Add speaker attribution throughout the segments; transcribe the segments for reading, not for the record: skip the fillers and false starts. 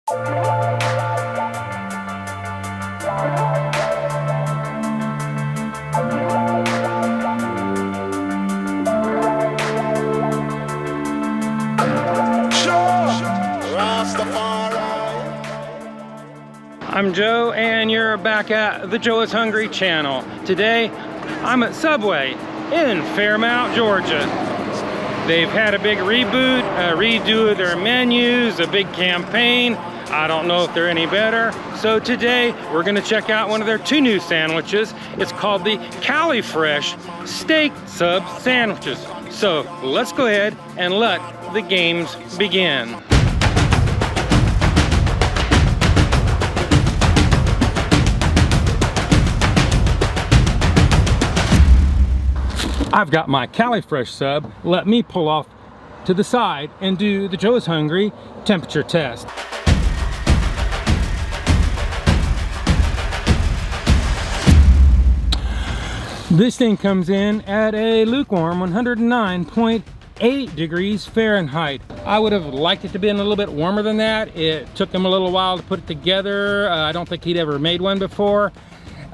Speaker 1: I'm Joe, and you're back at the Joe is Hungry channel. Today, I'm at Subway in Fairmount, Georgia. They've had a big reboot, a redo of their menus, a big campaign. I don't know if they're any better. So today, we're gonna check out one of their 2 new sandwiches. It's called the Cali Fresh Steak Sub Sandwiches. So let's go ahead and let the games begin. I've got my Cali Fresh sub. Let me pull off to the side and do the Joe is Hungry temperature test. This thing comes in at a lukewarm 109.8 degrees Fahrenheit. I would have liked it to be a little bit warmer than that. It took him a little while to put it together. I don't think he'd ever made one before.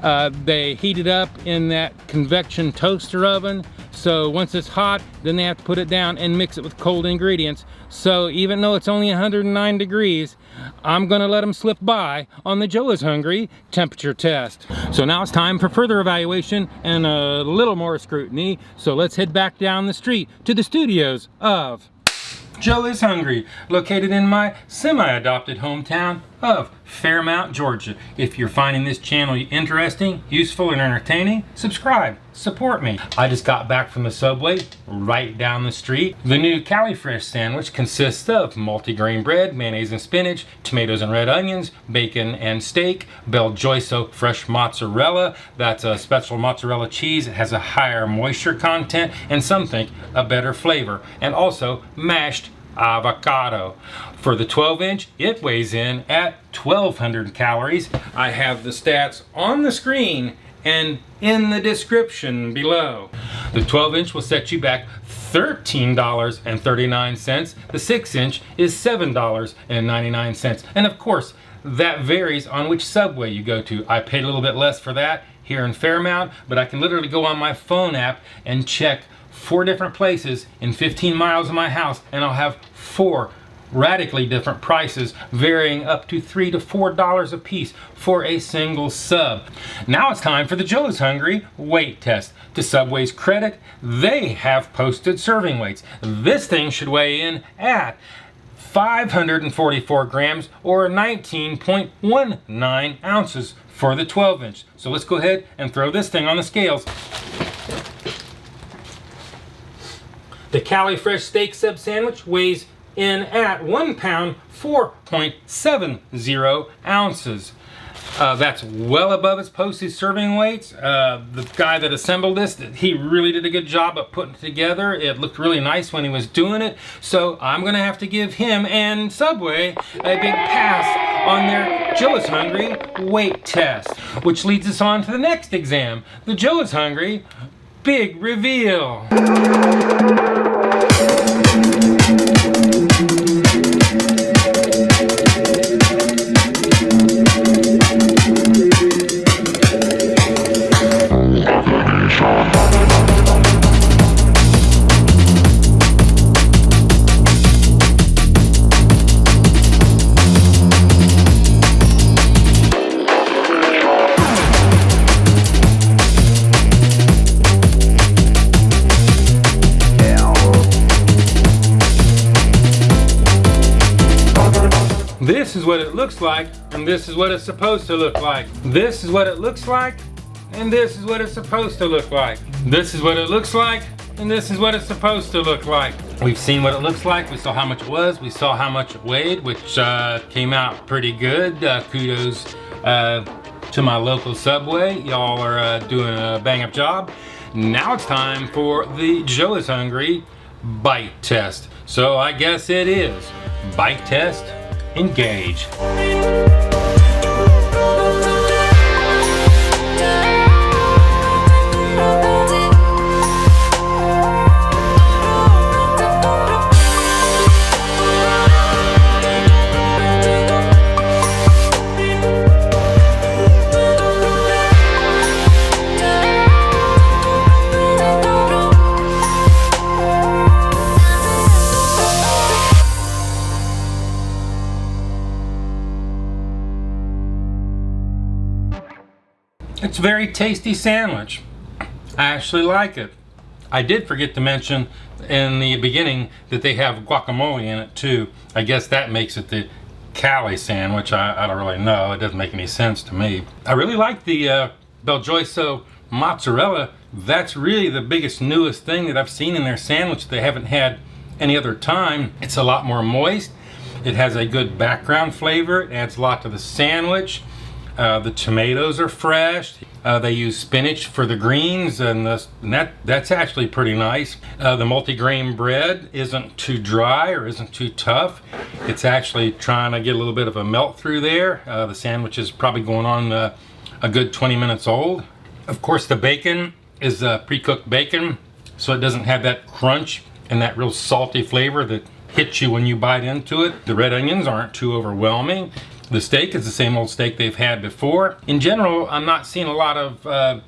Speaker 1: They heat it up in that convection toaster oven. So once it's hot, then they have to put it down and mix it with cold ingredients. So even though it's only 109 degrees, I'm gonna let them slip by on the Joe is Hungry temperature test. So now it's time for further evaluation and a little more scrutiny. So let's head back down the street to the studios of Joe is Hungry, located in my semi-adopted hometown of Fairmount, Georgia. If you're finding this channel interesting, useful, and entertaining, subscribe, support me. I just got back from the Subway right down the street. The new Cali Fresh sandwich consists of multigrain bread, mayonnaise and spinach, tomatoes and red onions, bacon and steak, BelGioioso Fresh Mozzarella. That's a special mozzarella cheese. It has a higher moisture content and some think a better flavor. And also mashed avocado. For the 12-inch, it weighs in at 1,200 calories. I have the stats on the screen and in the description below. The 12-inch will set you back $13.39. The 6-inch is $7.99. And of course, that varies on which Subway you go to. I paid a little bit less for that here in Fairmount, but I can literally go on my phone app and check 4 different places in 15 miles of my house, and I'll have 4 radically different prices, varying up to $3 to $4 a piece for a single sub. Now it's time for the Joe is Hungry weight test. To Subway's credit, they have posted serving weights. This thing should weigh in at 544 grams or 19.19 ounces for the 12-inch. So let's go ahead and throw this thing on the scales. The Cali Fresh Steak Sub Sandwich weighs in at 1 pound, 4.70 ounces. That's well above its posted serving weights. The guy that assembled this, he really did a good job of putting it together. It looked really nice when he was doing it. So I'm gonna have to give him and Subway a big pass on their Joe is Hungry weight test. Which leads us on to the next exam, the Joe is Hungry big reveal. This is what it looks like, and this is what it's supposed to look like. This is what it looks like, and this is what it's supposed to look like. This is what it looks like, and this is what it's supposed to look like. We've seen what it looks like. We saw how much it was. We saw how much it weighed, which came out pretty good. Kudos to my local Subway. Y'all are doing a bang-up job. Now it's time for the Joe is Hungry bite test. So I guess it is bite test. Engage. It's a very tasty sandwich. I actually like it. I did forget to mention in the beginning that they have guacamole in it too. I guess that makes it the Cali sandwich. I don't really know. It doesn't make any sense to me. I really like the BelGioioso mozzarella. That's really the biggest, newest thing that I've seen in their sandwich they haven't had any other time. It's a lot more moist. It has a good background flavor. It adds a lot to the sandwich. The tomatoes are fresh. They use spinach for the greens, and that's actually pretty nice. The multigrain bread isn't too dry or isn't too tough. It's actually trying to get a little bit of a melt through there. The sandwich is probably going on a good 20 minutes old. Of course, the bacon is pre-cooked bacon, so it doesn't have that crunch and that real salty flavor that hits you when you bite into it. The red onions aren't too overwhelming. The steak is the same old steak they've had before. In general, I'm not seeing a lot of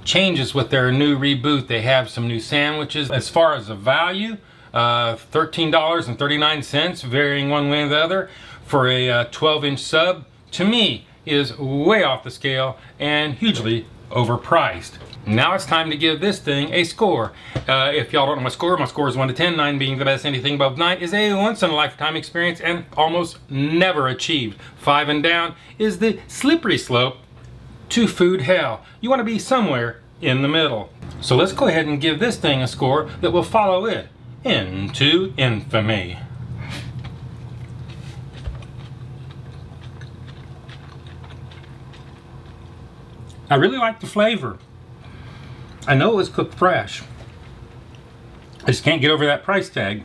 Speaker 1: changes with their new reboot. They have some new sandwiches. As far as the value, $13.39, varying one way or the other, for a 12-inch sub, to me, is way off the scale and hugely overpriced. Now it's time to give this thing a score. If y'all don't know my score is 1 to 10, 9 being the best. Anything above 9 is a once-in-a-lifetime experience and almost never achieved. 5 and down is the slippery slope to food hell. You want to be somewhere in the middle. So let's go ahead and give this thing a score that will follow it into infamy. I really like the flavor. I know it was cooked fresh. I just can't get over that price tag.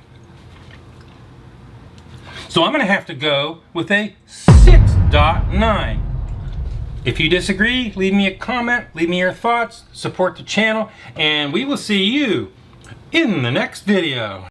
Speaker 1: So I'm going to have to go with a 6.9. If you disagree, leave me a comment, leave me your thoughts, support the channel, and we will see you in the next video.